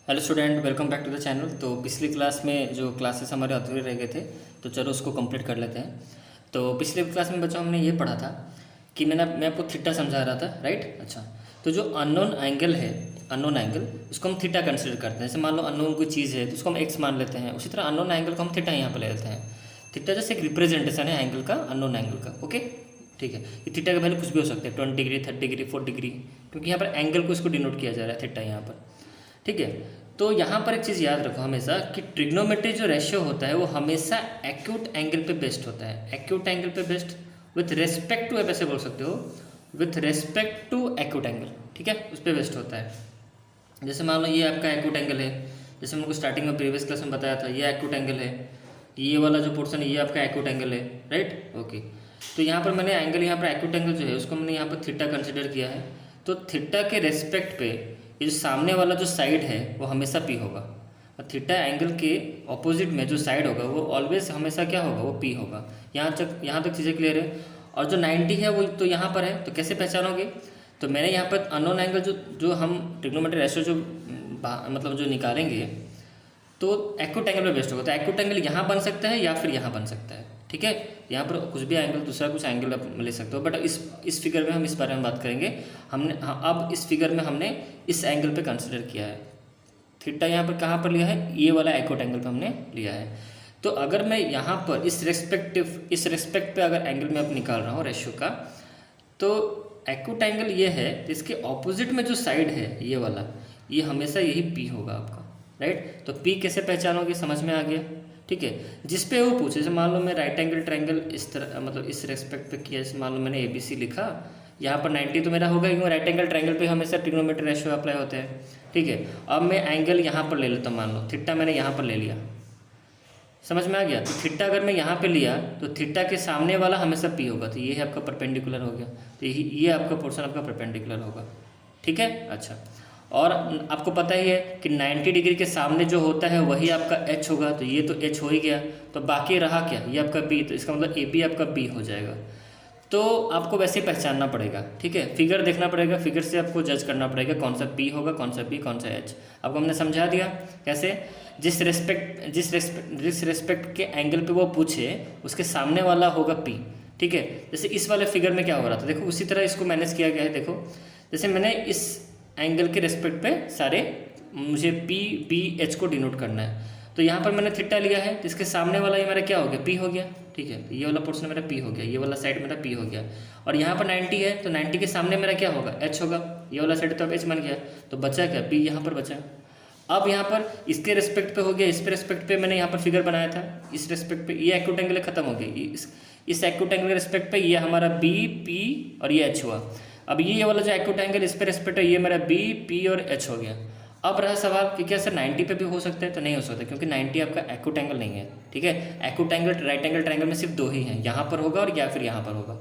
Hello student, welcome back to the channel. तो पिछली class में जो क्लासेस हमारे अधूरे रह गए थे, तो चलो उसको कंप्लीट कर लेते हैं। तो पिछले क्लास में बच्चों हमने ये पढ़ा था कि मैं आपको थीटा समझा रहा था, राइट। अच्छा, तो जो अननोन एंगल है, अननोन एंगल, उसको हम थीटा कंसिडर करते हैं। जैसे मान लो अननोन कोई चीज़ है तो उसको हम एक्स मान लेते हैं, उसी तरह अननोन एंगल को हम थीटा यहाँ पर ले लेते हैं। थीटा जैसे एक रिप्रेजेंटेशन है एंगल का, अननोन एंगल का। ओके, ठीक है। ये थीटा का वैल्यू कुछ भी हो सकता है, 20 डिग्री, 30 डिग्री, 4 डिग्री, क्योंकि यहाँ पर एंगल को इसको डिनोट किया जा रहा है थीटा यहाँ पर, ठीक है। तो यहाँ पर एक चीज़ याद रखो हमेशा कि ट्रिग्नोमेट्री जो रेशियो होता है वो हमेशा एक्यूट एंगल पे बेस्ड होता है। एक्यूट एंगल पे बेस्ड विथ रेस्पेक्ट टू, आप ऐसे बोल सकते हो, with respect to acute angle, ठीक है, उस पर बेस्ड होता है। जैसे मान लो ये आपका एक्यूट एंगल है, जैसे हमको स्टार्टिंग में प्रीवियस क्लास में बताया था, ये एक्यूट एंगल है, ये वाला जो पोर्शन है ये आपका एक्यूट एंगल है, राइट। ओके, तो यहाँ पर मैंने एंगल, यहाँ पर एक्यूट एंगल जो है उसको मैंने यहाँ पर थीटा कंसिडर किया है। तो थीटा के रेस्पेक्ट पे ये जो सामने वाला जो साइड है वो हमेशा पी होगा, और थीटा एंगल के ऑपोजिट में जो साइड होगा वो ऑलवेज हमेशा क्या होगा, वो पी होगा। यहाँ तक चीज़ें क्लियर है। और जो 90 है वो तो यहाँ पर है, तो कैसे पहचानोगे? तो मैंने यहाँ पर अननोन एंगल जो हम ट्रिग्नोमेट्री रेशियो जो मतलब जो निकालेंगे तो एक्यूट एंगल पे बेस्ड होगा। तो एक्यूट एंगल यहाँ बन सकता है या फिर यहाँ बन सकता है, ठीक है। यहाँ पर कुछ भी एंगल, दूसरा कुछ एंगल आप ले सकते हो, बट इस फिगर में हम इस बारे में बात करेंगे। हमने अब इस फिगर में हमने इस एंगल पे कंसिडर किया है। थीटा यहाँ पर कहाँ पर लिया है? ये वाला एक्यूट एंगल पे हमने लिया है। तो अगर मैं यहाँ पर इस रेस्पेक्ट पे अगर एंगल में अब निकाल रहा हूँ रेशियो का, तो एक्यूट एंगल ये है, इसके ऑपोजिट में जो साइड है ये वाला, ये हमेशा यही पी होगा आपका, राइट। तो पी कैसे पहचानोगे, समझ में आ गया, ठीक है। जिस पे वो पूछे, जैसे मान लो मैं राइट एंगल ट्रायंगल इस तरह मतलब इस रेस्पेक्ट पे किया, जैसे मान लो मैंने ABC लिखा, यहाँ पर 90 तो मेरा होगा क्योंकि राइट एंगल ट्रायंगल पे हमेशा ट्रिग्नोमेट्री रेशियो अप्लाई होते हैं, ठीक है। अब मैं एंगल यहाँ पर ले लेता हूँ, मान लो थीटा मैंने यहाँ पर ले लिया, समझ में आ गया। तो थीटा अगर मैं यहाँ पे लिया तो थीटा के सामने वाला हमेशा पी होगा, तो ये है आपका परपेंडिकुलर हो गया, तो ये आपका पोर्शन आपका परपेंडिकुलर होगा, ठीक है। अच्छा, और आपको पता ही है कि 90 डिग्री के सामने जो होता है वही आपका H होगा, तो ये तो H हो ही गया, तो बाकी रहा क्या, ये आपका B, तो इसका मतलब AB आपका B हो जाएगा। तो आपको वैसे ही पहचानना पड़ेगा, ठीक है। फिगर देखना पड़ेगा, फिगर से आपको जज करना पड़ेगा कौन सा P होगा, कौन सा B, कौन सा H। आपको हमने समझा दिया कैसे। जिस रेस्पेक्ट के एंगल पे वो पूछे उसके सामने वाला होगा P, ठीक है। जैसे इस वाले फिगर में क्या हो रहा था, देखो उसी तरह इसको मैनेज किया गया है। देखो जैसे मैंने इस एंगल के रेस्पेक्ट पे सारे मुझे PBH को डिनोट करना है, तो यहाँ पर मैंने थीटा लिया है, तो इसके सामने वाला ये मेरा क्या हो गया, P हो गया, ठीक है। ये वाला पोर्शन मेरा P हो गया, ये वाला साइड मेरा P हो गया। और यहाँ पर 90 है तो 90 के सामने मेरा क्या होगा, H होगा, ये वाला साइड तो अब H बन गया, तो बचा क्या, P यहाँ पर बचा। अब यहाँ पर इसके रेस्पेक्ट पे हो गया, इस पे रेस्पेक्ट पे मैंने यहाँ पर फिगर बनाया था, इस रेस्पेक्ट पे ये एक्यूट एंगल खत्म हो गई, इस एक्यूट एंगल के रेस्पेक्ट पे ये हमारा B, P और ये H हुआ। अब ये वाला जो एक्यूट एंगल इस पे रेस्पेक्ट है, ये मेरा B, P और H हो गया। अब रहा सवाल कि क्या सर 90 पे भी हो सकता है, तो नहीं हो सकता, क्योंकि 90 आपका एक्यूट एंगल नहीं है, ठीक है। Acute angle right angle triangle में सिर्फ दो ही हैं, यहाँ पर होगा और या फिर यहाँ पर होगा।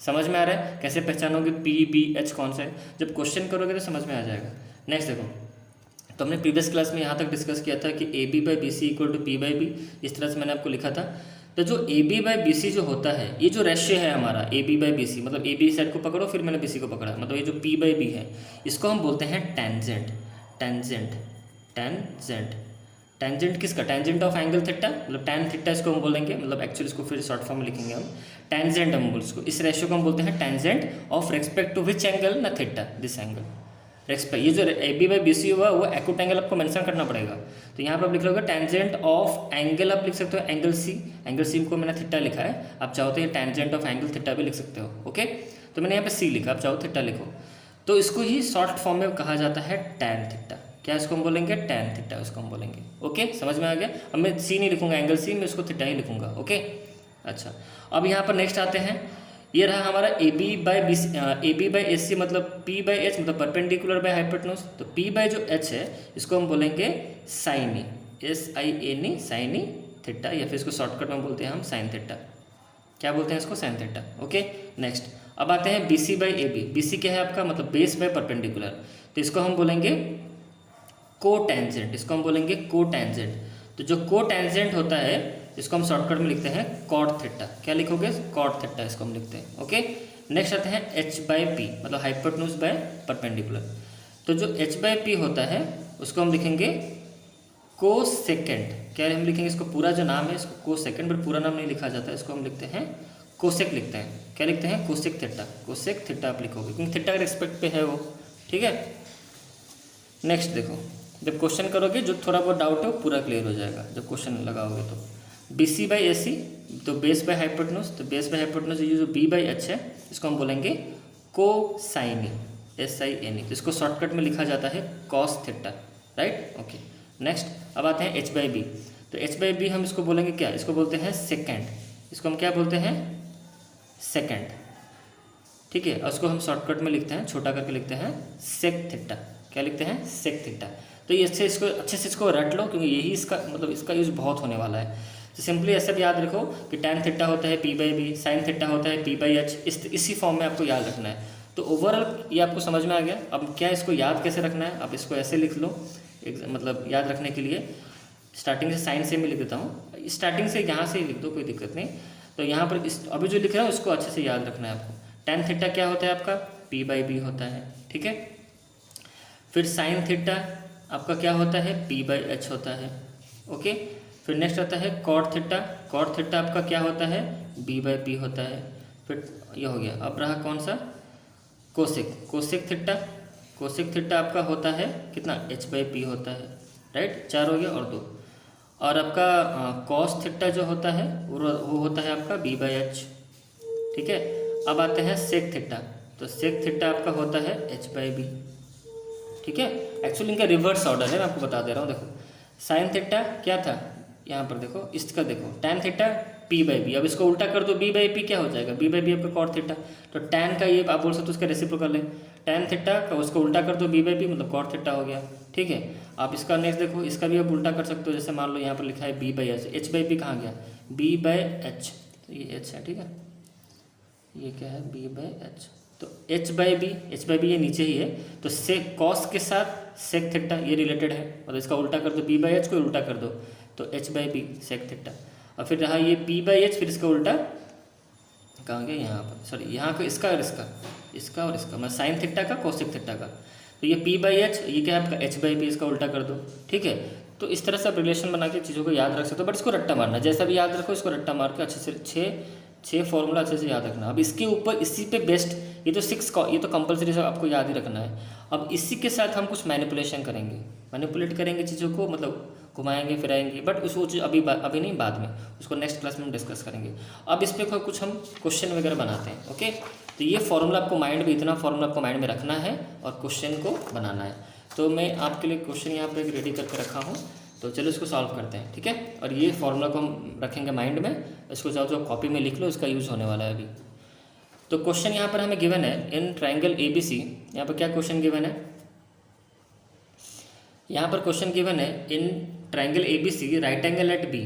समझ में आ रहा है कैसे पहचानोगे PBH कौन सा है? जब क्वेश्चन करोगे तो समझ में आ जाएगा। नेक्स्ट देखो, तो हमने प्रीवियस क्लास में यहाँ तक डिस्कस किया था कि AB/BC इक्वल टू P/B, इस तरह से मैंने आपको लिखा था। तो जो AB/BC जो होता है, ये जो रेशियो है हमारा AB/BC, मतलब AB साइड को पकड़ो फिर मैंने BC को पकड़ा, मतलब ये जो P/B है इसको हम बोलते हैं टेंजेंट। टेंजेंट किसका? टेंजेंट ऑफ एंगल थीटा, मतलब टैन थीटा इसको हम बोलेंगे, मतलब एक्चुअली इसको फिर शॉर्ट फॉर्म में लिखेंगे हम टेंजेंट, हम बोल इसको, इस रेशियो को हम बोलते हैं tangent of respect to which angle, ना थीटा, दिस एंगल रेस्पेक्ट। ये जो AB/BC हुआ वो एक्यूट एंगल आपको मेंशन करना पड़ेगा, तो यहाँ पर आप लिख लोगे टेंजेंट ऑफ एंगल, आप लिख सकते हो एंगल C को मैंने थीटा लिखा है, आप चाहो तो ये टेंजेंट ऑफ एंगल थीटा भी लिख सकते हो, ओके। तो मैंने यहाँ पे C लिखा, आप चाहो थीटा लिखो, तो इसको ही शॉर्ट फॉर्म में कहा जाता है टैन थीटा। क्या इसको हम बोलेंगे? टैन थीटा इसको हम बोलेंगे, ओके। समझ में आ गया। अब मैं C नहीं लिखूंगा एंगल C, मैं इसको थीटा ही लिखूंगा, ओके। अच्छा, अब यहाँ पर नेक्स्ट आते हैं, ये रहा हमारा AB/AC मतलब P/H मतलब परपेंडिकुलर बाय हाइपोटेन्यूज, तो P/H है इसको हम बोलेंगे साइनी, SIN साइनी थीटा, या फिर इसको शॉर्टकट में बोलते हैं हम साइन थीटा। क्या बोलते हैं इसको? Sine theta, okay. नेक्स्ट अब आते हैं BC/AB। BC क्या है आपका? मतलब बेस बाय परपेंडिकुलर, तो इसको हम बोलेंगे कोटेंजेंट, इसको हम बोलेंगे कोटेंजेंट। तो जो कोटेंजेंट होता है इसको हम शॉर्टकट में लिखते हैं कॉट थीटा। क्या लिखोगे? कॉट थीटा इसको हम लिखते हैं, ओके। नेक्स्ट आते हैं H/P मतलब हाइपोटेन्यूज बाय परपेंडिकुलर। तो जो H/P होता है उसको हम लिखेंगे कोसेकेंड। क्या हम लिखेंगे इसको, पूरा जो नाम है इसको कोसेकेंड, बट पूरा नाम नहीं लिखा जाता है, इसको हम लिखते हैं कोसेक लिखते हैं। क्या लिखते हैं, कोसेक थीटा। कोसेक थीटा आप लिखोगे क्योंकि थीटा के रिस्पेक्ट पे है वो, ठीक है। नेक्स्ट देखो, जब क्वेश्चन करोगे जो थोड़ा बहुत डाउट है वो पूरा क्लियर हो जाएगा जब क्वेश्चन लगाओगे। तो बी सी बाई ए सी, तो बेस बाई हाइपोटेन्यूज, तो बेस बाई हाइपोटेन्यूज ये जो बी बाई एच है इसको हम बोलेंगे कोसाइनी, SINE। तो इसको शॉर्टकट में लिखा जाता है cos theta, right, okay. Next अब आते हैं एच बाई बी। तो एच बाई बी हम इसको बोलेंगे क्या, इसको बोलते हैं सेकेंड। इसको हम क्या बोलते हैं, सेकेंड, ठीक है। और उसको हम शॉर्टकट में लिखते हैं, छोटा करके लिखते हैं सेक थीटा। क्या लिखते हैं, सेक थीटा। तो ये अच्छे से इसको रट लो क्योंकि यही इसका मतलब इसका यूज़ बहुत होने वाला है। तो सिंपली ऐसा भी याद रखो कि टैन थीटा होता है P by B, sine theta होता है P बाई एच, इसी फॉर्म में आपको याद रखना है। तो ओवरऑल ये आपको समझ में आ गया। अब क्या इसको याद कैसे रखना है, आप इसको ऐसे लिख लो, मतलब याद रखने के लिए स्टार्टिंग से साइन से मैं लिख देता हूँ, स्टार्टिंग से यहाँ से ही लिख दो, कोई दिक्कत नहीं। तो यहाँ पर अभी जो लिख रहा हूँ उसको अच्छे से याद रखना है आपको। टैन थीटा क्या होता है आपका, P बाई बी होता है, ठीक है। फिर साइन थीटा आपका क्या होता है, P बाई एच होता है, ओके। फिर नेक्स्ट आता है कॉट थीटा। कॉट थीटा आपका क्या होता है, B बाई पी होता है। फिर ये हो गया। अब रहा कौन सा, cosec. Cosec theta, cosec theta आपका होता है कितना, H बाई पी होता है, राइट, 4 हो गया और 2। और आपका कॉस थीटा जो होता है वो होता है आपका B बाई एच, ठीक है। अब आते हैं सेक थीटा। तो सेक थीटा आपका होता है H बाई बी, ठीक है। एक्चुअली इनका रिवर्स ऑर्डर है, मैं आपको बता दे रहा हूँ। देखो साइन थीटा क्या था, यहाँ पर देखो, इसका देखो tan theta P by B. अब इसको उल्टा कर दो, B बाई पी क्या हो जाएगा, B बाई बी आपका कॉट थीटा। तो टैन का ये आप बोल सकते हो उसका रेसिप्रोकल है। टैन थीटा का उसको उल्टा कर दो, B बाई पी मतलब कॉट थीटा हो गया, ठीक है। आप इसका नेक्स्ट देखो, इसका भी आप उल्टा कर सकते हो। जैसे मान लो यहाँ पर लिखा है B by H, H by P कहाँ गया, B बाई एच, तो ये H है, ठीक है। ये क्या है, B बाई एच, तो H बाई बी ये नीचे ही है। तो सेक कॉस के साथ सेक थीटा ये रिलेटेड है, मतलब इसका उल्टा कर दो, B बाई एच को उल्टा कर दो तो H by B sec theta. और फिर रहा ये P बाई एच, फिर इसका उल्टा कहाँ गया, यहाँ पर, सॉरी यहाँ का इसका और इसका और इसका, मैं साइन थीटा का कोसेक थीटा का। तो ये P बाई एच, ये क्या है आपका H बाई बी, इसका उल्टा कर दो, ठीक है। तो इस तरह से आप रिलेशन बना के चीज़ों को याद रख सकते हो, बट इसको रट्टा मारना, जैसा भी याद रखो इसको रट्टा मार के अच्छे से छः फॉर्मूला अच्छे से याद रखना। अब इसके ऊपर इसी पे बेस्ट ये तो 6 ये तो कंपलसरी सब आपको याद ही रखना है। अब इसी के साथ हम कुछ मैनिपुलेशन करेंगे, मैनिपुलेट करेंगे चीज़ों को, मतलब घुमाएंगे फिराएंगे, बट उसको अभी नहीं, बाद में, उसको नेक्स्ट क्लास में हम डिस्कस करेंगे। अब इस पर कुछ हम क्वेश्चन वगैरह बनाते हैं, ओके। तो ये फॉर्मूला आपको माइंड में, इतना फॉर्मूला आपको माइंड में रखना है और क्वेश्चन को बनाना है। तो मैं आपके लिए क्वेश्चन यहाँ पर रेडी करके रखा हूँ, तो चलो इसको सॉल्व करते हैं, ठीक है। और ये फॉर्मूला को हम रखेंगे माइंड में, इसको चाहो तो कॉपी में लिख लो, इसका यूज़ होने वाला है अभी। तो क्वेश्चन यहाँ पर हमें गिवन है इन ट्रायंगल ABC। यहाँ पर क्या क्वेश्चन गिवन है, यहाँ पर क्वेश्चन गिवन है in triangle ABC right angle at B।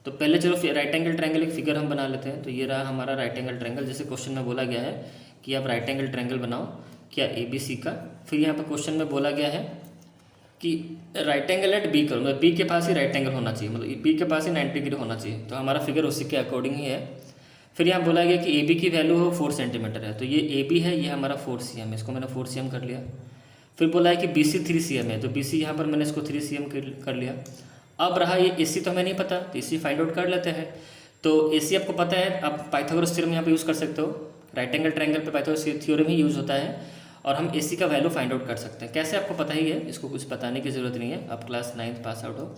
तो पहले चलो राइट एंगल ट्रायंगल एक फिगर हम बना लेते हैं। तो ये रहा हमारा राइट एंगल ट्रायंगल, जैसे क्वेश्चन में बोला गया है कि आप राइट एंगल ट्रायंगल बनाओ क्या ABC का। फिर यहाँ पर क्वेश्चन में बोला गया है कि राइट एंगल एट B करो, मतलब B के पास ही राइट एंगल होना चाहिए, मतलब B के पास ही 90 डिग्री होना चाहिए। तो हमारा फिगर उसी के अकॉर्डिंग ही है। फिर यहाँ बोला गया कि AB की वैल्यू हो 4 सेंटीमीटर है, तो ये AB है, ये हमारा 4 cm है, इसको मैंने 4 cm कर लिया। फिर बोला है कि BC 3 cm है, तो BC यहाँ पर मैंने इसको 3 cm कर लिया। अब रहा ये AC, तो हमें नहीं पता, तो AC फाइंड आउट कर लेते हैं। तो AC आपको पता है, आप पाइथागोरस थ्योरम यहाँ पे यूज़ कर सकते हो, राइट एंगल ट्रायंगल पे पाइथागोरस थ्योरम ही यूज़ होता है। और हम AC का वैल्यू फाइंड आउट कर सकते हैं, कैसे आपको पता ही है, इसको कुछ बताने की ज़रूरत नहीं है, आप क्लास 9th पास आउट हो।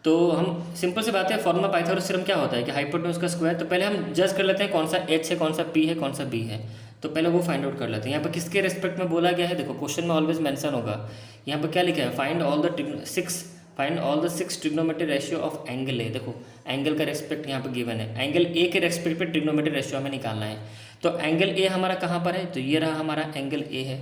तो हम सिंपल सी बात है, फॉर्मूला पाइथागोरस थ्योरम क्या होता है कि हाइपोटेन्यूज का स्क्वायर। तो पहले हम जज कर लेते हैं कौन सा H है, कौन सा P है, कौन सा B है, तो पहले वो फाइंड आउट कर लेते हैं। यहाँ पर किसके रेस्पेक्ट में बोला गया है, देखो क्वेश्चन में ऑलवेज मेंशन होगा, यहाँ पर क्या लिखा है, find all the 6 trigonometry ratio of angle A. देखो एंगल का रेस्पेक्ट यहाँ पर गिवन है, एंगल ए के रेस्पेक्ट पे ट्रिग्नोमेट्री रेशियो हमें निकालना है। तो एंगल ए हमारा कहाँ पर है, तो ये रहा हमारा एंगल ए है।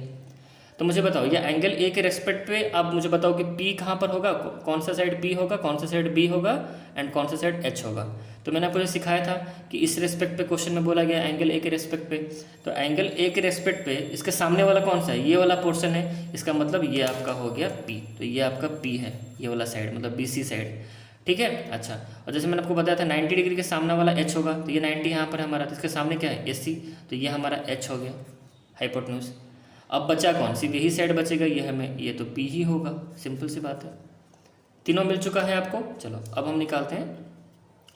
तो मुझे बताओ ये एंगल ए के रेस्पेक्ट पे, अब मुझे बताओ कि P कहाँ पर होगा, कौन सा साइड P होगा, कौन सा साइड B होगा एंड कौन सा साइड H होगा। तो मैंने आपको सिखाया था कि इस रेस्पेक्ट पे क्वेश्चन में बोला गया एंगल ए के रेस्पेक्ट पे। तो एंगल ए के रेस्पेक्ट पे इसके सामने वाला कौन सा है, ये वाला पोर्शन है, इसका मतलब ये आपका हो गया P। तो ये आपका P है, ये वाला साइड मतलब BC साइड, ठीक है। अच्छा, और जैसे मैंने आपको बताया था 90 डिग्री के सामने वाला H होगा, तो ये 90 यहाँ पर हमारा, तो इसके सामने क्या है AC, तो ये हमारा H हो गया हाइपोटेन्यूज। अब बचा कौन, सिर्फ यही साइड बचेगा, ये हमें, ये तो p ही होगा, सिंपल सी बात है। तीनों मिल चुका है आपको। चलो अब हम निकालते हैं,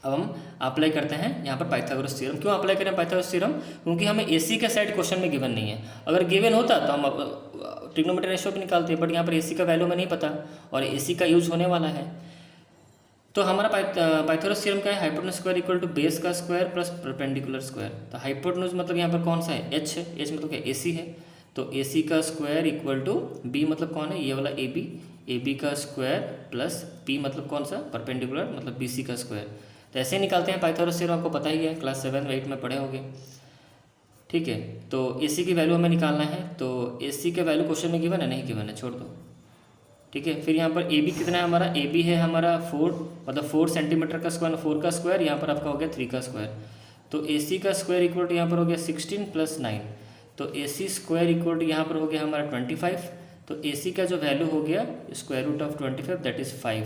अब हम अप्लाई करते हैं यहाँ पर पाइथागोरस थ्योरम। क्यों अप्लाई करें पाइथागोरस थ्योरम, क्योंकि हमें AC का साइड क्वेश्चन में गिवन नहीं है। अगर गिवन होता तो हम ट्रिग्नोमेट्री रेशियो भी निकालते हैं, बट यहाँ पर AC का वैल्यू में नहीं पता और AC का यूज होने वाला है। तो हमारा पाइथागोरस थ्योरम क्या है, hypotenuse square equal to base का स्क्वायर प्लस परपेंडिकुलर स्क्वायर। तो हाइपोटेन्यूज मतलब यहाँ पर कौन सा है, h है, h मतलब क्या AC है, तो AC का स्क्वायर इक्वल टू b मतलब कौन है, ये वाला AB का स्क्वायर प्लस p मतलब कौन सा, परपेंडिकुलर मतलब BC का स्क्वायर। तो ऐसे ही निकालते हैं पाइथागोरस थ्योरम, आपको पता ही है, क्लास 7 8 में पढ़े होंगे। ठीक है, तो AC की वैल्यू हमें निकालना है, तो AC का वैल्यू क्वेश्चन में गिवन है, नहीं गिवन है, छोड़ दो। ठीक है, फिर यहाँ पर AB कितना है हमारा, AB है हमारा 4, मतलब 4 सेंटीमीटर का स्क्वायर, 4 का स्क्वायर, यहाँ पर आपका हो गया 3 का स्क्वायर। तो AC का स्क्वायर इक्वल टू यहाँ पर हो गया 16 + 9, तो AC स्क्वायर इक्वल टू यहाँ पर हो गया हमारा 25। तो AC का जो वैल्यू हो गया square root of 25 that is 5।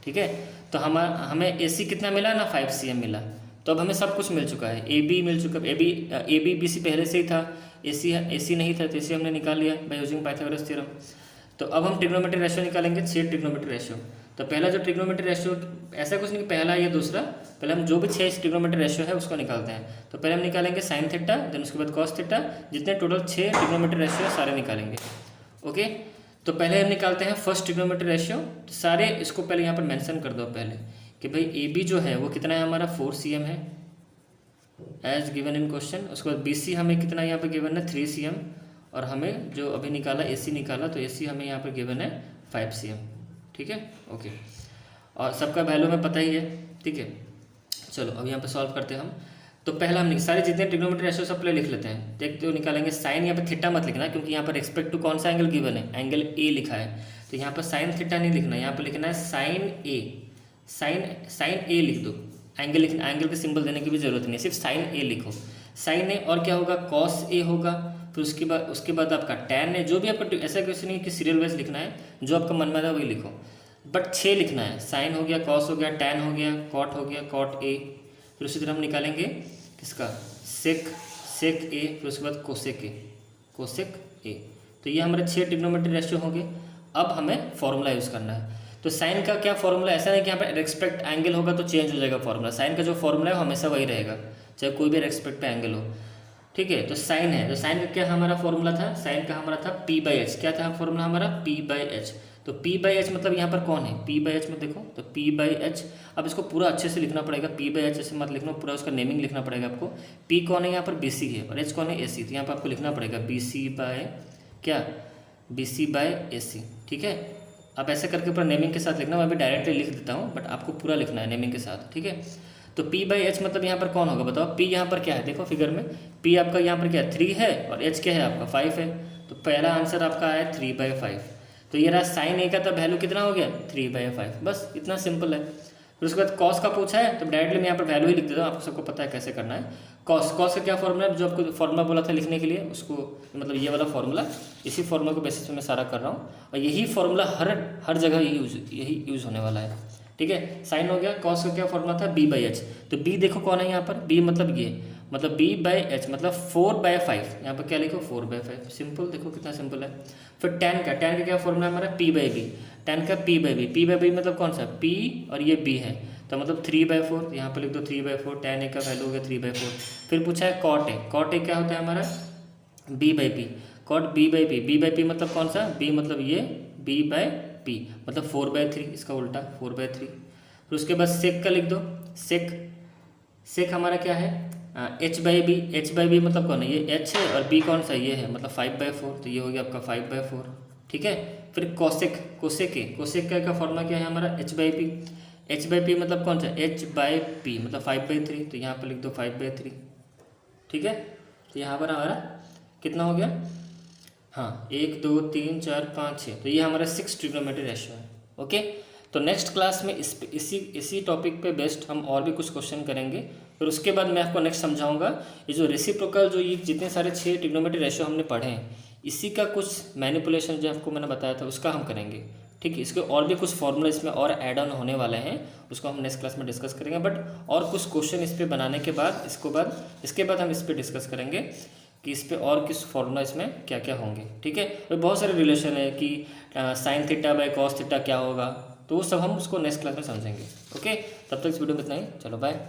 ठीक है, तो हमें AC कितना मिला ना, 5 cm मिला। तो अब हमें सब कुछ मिल चुका है, AB मिल चुका है, AB BC पहले से ही था, AC नहीं था, तो AC हमने निकाल लिया बाय यूजिंग पाइथागोरस थ्योरम। तो अब हम ट्रिग्नोमेट्री रेशियो निकालेंगे, 6 ट्रिग्नोमेट्री रेशियो। तो पहला जो ट्रिग्नोमेट्री रेशियो, ऐसा कुछ नहीं पहला या दूसरा, पहले हम जो भी 6 ट्रिग्नोमेट्री रेशियो है उसको निकालते हैं। तो पहले हम निकालेंगे साइन थीटा, देन उसके बाद कॉस थीटा, जितने टोटल 6 ट्रिग्नोमेट्री रेशियो सारे निकालेंगे। ओके, तो पहले हम निकालते हैं फर्स्ट ट्रिग्नोमेट्री रेशियो। तो सारे इसको पहले यहाँ पर मेंशन कर दो पहले कि भाई AB जो है वो कितना है हमारा 4 cm है एज गिवन इन क्वेश्चन। उसके बाद BC हमें कितना यहाँ पर गिवन है 3 cm, और हमें जो अभी निकाला AC निकाला, तो AC हमें यहाँ पर गिवन है 5 cm। ठीक है, ओके, और सबका वैल्यू में पता ही है। ठीक है, चलो अब यहाँ पे सॉल्व करते हैं हम। तो पहला हम सारे जितने ट्रिग्नोमेट्री रेशियो सब पहले लिख लेते हैं, देखते हो निकालेंगे। साइन यहाँ पे थीटा मत लिखना, क्योंकि यहाँ पर रिस्पेक्ट टू कौन सा एंगल गिवन है, एंगल A लिखा है, तो यहाँ पर साइन थीटा नहीं लिखना, यहाँ पर लिखना है साइन A। साइन A लिख दो, एंगल लिखना, एंगल के सिंबल देने की भी जरूरत नहीं है, सिर्फ साइन A लिखो। साइन A और क्या होगा, कॉस A होगा, फिर उसके बाद आपका टैन है। जो भी आपका, ऐसा क्वेश्चन नहीं कि सीरियल वाइज लिखना है, जो आपका मन में आता है वही लिखो, बट 6 लिखना है। साइन हो गया, कॉस हो गया, टैन हो गया, कॉट हो गया, कॉट A। फिर उसी तरह हम निकालेंगे किसका, सेक A, फिर उसके बाद कोसेक A। तो ये हमारे 6 ट्रिग्नोमेट्री रेशियो होंगे। अब हमें फॉर्मूला यूज़ करना है। तो साइन का क्या फॉर्मूला, ऐसा नहीं कि यहाँ पर रेस्पेक्ट एंगल होगा तो चेंज हो जाएगा फॉर्मूला। साइन का जो फॉर्मूला है वो हमेशा वही रहेगा, चाहे कोई भी रेस्पेक्ट पे एंगल हो। ठीक है, तो साइन है, तो साइन का क्या हमारा फॉर्मूला था, साइन का हमारा था P/h। क्या था फॉर्मूला हमारा, P/h। तो P/h मतलब यहाँ पर कौन है, P/h में देखो, तो P/h। अब इसको पूरा अच्छे से लिखना पड़ेगा, P/h ऐसे मत लिखना, पूरा उसका नेमिंग लिखना पड़ेगा आपको। P कौन है यहाँ पर, BC है, और H कौन है, AC। तो यहाँ पर आपको लिखना पड़ेगा BC/AC। ठीक है, आप ऐसे करके पूरा नेमिंग के साथ लिखना, मैं अभी डायरेक्टली लिख देता हूँ, बट आपको पूरा लिखना है नेमिंग के साथ। ठीक है, तो P/h मतलब यहाँ पर कौन होगा बताओ, P यहाँ पर क्या है, देखो फिगर में P आपका यहाँ पर क्या है 3 है, और H क्या है आपका 5 है। तो पहला आंसर आपका आया 3/5। तो ये रहा साइन A का, तो वैल्यू कितना हो गया 3/5, बस इतना सिंपल है। फिर उसके बाद कॉस का पूछा है, तो डायरेक्टली मैं यहाँ पर वैल्यू ही लिख देता हूँ, आपको सबको पता है कैसे करना है। कॉस का क्या फॉर्मूला है, जो आपको फॉर्मूला बोला था लिखने के लिए, उसको मतलब ये वाला फॉर्मूला, इसी फॉर्मूला को बेसिस पे मैं सारा कर रहा हूँ, और यही फॉर्मूला हर जगह यही यूज़ होने वाला है। ठीक है, साइन हो गया, कॉस का क्या फॉर्मूला था B/h। तो B देखो कौन है यहाँ पर, B मतलब ये, मतलब B/h मतलब 4/5। यहाँ पर क्या लिखो 4/5, सिंपल, देखो कितना सिंपल है। फिर टैन का क्या फॉर्मूला है हमारा P/b। टैन का P/b मतलब कौन सा, P और ये B है, तो मतलब 3/4। यहाँ पर लिख दो 3/4, टैन A का वैल्यू हो गया 3/4। फिर पूछा है कॉट A क्या होता है हमारा B/p, कॉट B/p मतलब कौन सा, B मतलब ये, B/p मतलब 4/3, इसका उल्टा 4/3। फिर उसके बाद सेक का लिख दो, सेक हमारा क्या है H/b मतलब कौन है, ये H है, और B कौन सा ये है, मतलब 5/4, तो ये हो गया आपका 5/4। ठीक है, फिर कोसेक का फॉर्मूला क्या है हमारा H/p मतलब कौन सा H/p मतलब 5/3, तो यहाँ पर लिख दो 5/3। ठीक है, तो यहाँ पर हमारा कितना हो गया, हाँ 1 2 3 4 5 6, तो ये हमारा 6 ट्रिग्नोमेट्री रेशियो है। ओके, तो नेक्स्ट क्लास में इसी टॉपिक पे बेस्ड हम और भी कुछ क्वेश्चन करेंगे। फिर उसके बाद मैं आपको नेक्स्ट समझाऊंगा ये जो रेसिप्रोकल, जो ये जितने सारे 6 ट्रिग्नोमेट्री रेशियो हमने पढ़े हैं, इसी का कुछ मैनिपुलेशन जो आपको मैंने बताया था उसका हम करेंगे। ठीक है, इसके और भी कुछ फॉर्मूला इसमें और ऐड ऑन होने वाले हैं, उसको हम नेक्स्ट क्लास में डिस्कस करेंगे। बट और कुछ क्वेश्चन इस पर बनाने के बाद इसके बाद हम इस पर डिस्कस करेंगे कि इस पे और किस फॉर्मूला इसमें क्या क्या होंगे, ठीक है। और बहुत सारे रिलेशन है कि sine theta by cos theta क्या होगा, तो वो सब हम उसको नेक्स्ट क्लास में समझेंगे। ओके, तब तक इस वीडियो में इतना ही, चलो बाय।